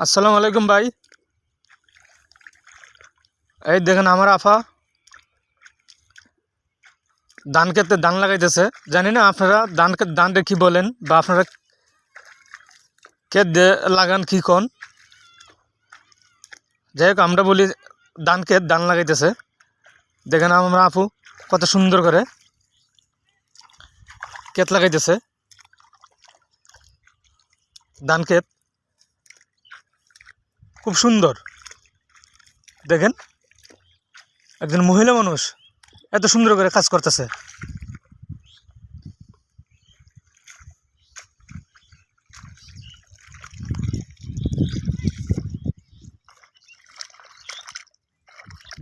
আসসালামু আলাইকুম ভাই। এই দেখেন আমার আফা ধান খেতে ধান লাগাইতেছে। জানি না আপনারা ধানকে কি বলেন বা আপনারা ক্ষেত লাগান কি কোন। যাই হোক আমরা বলি ধান লাগাইতেছে। দেখেন আমার আপু কত সুন্দর করে ক্ষেত লাগাইতেছে। ধান ক্ষেত খুব সুন্দর। দেখেন একজন মহিলা মানুষ এত সুন্দর করে কাজ করতেছে।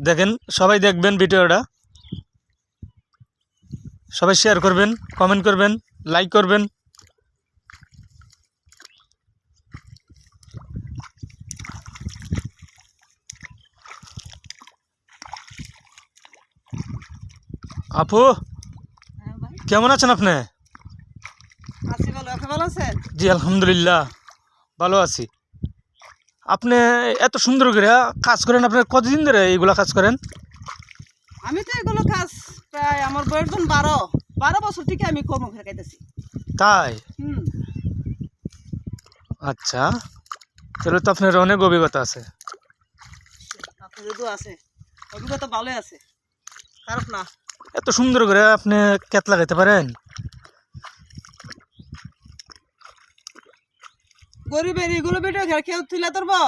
দেখেন সবাই দেখবেন ভিডিওটা, সবাই শেয়ার করবেন, কমেন্ট করবেন, লাইক করবেন। আপু হ্যাঁ ভাই, কেমন আছেন আপনি? আছি ভালো। আপনি ভালো আছেন? জি আলহামদুলিল্লাহ ভালো আছি। আপনি এত সুন্দর করে কাজ করেন, আপনার কতদিন ধরে এইগুলা কাজ করেন? আমি তো এগুলো কাজ প্রায় আমার বয়স যখন 12 বছর থেকে আমি কর্ম খাইতেছি। তাই? হুম। আচ্ছা, তাহলে তো আপনার অনেক অভিজ্ঞতা আছে। আপনার যদি আছে অভিজ্ঞতা ভালোই আছে, খারাপ না। এত সুন্দর করে আপনি ক্ষেত লাগাইতে পারেন। গরিবের এগুলো ভিডিও কেউ তুলে ধরবো,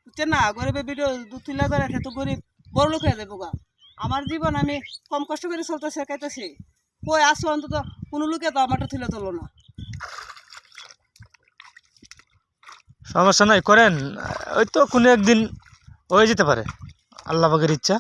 বুঝছেন না? গরিবের ভিডিও তুলে ধরে তো গরিব বড় লোক হয়ে যাবো গা। আমার জীবন আমি কম কষ্ট করে চলতেছে খাইতেছি, কই আসো অন্তত কোনো লোকে তো আমারটা তুলে ধরলো না। সমস্যা নাই, করেন। ওই তো কোনো একদিন হয়ে যেতে পারে, আল্লাহ পাকের ইচ্ছা।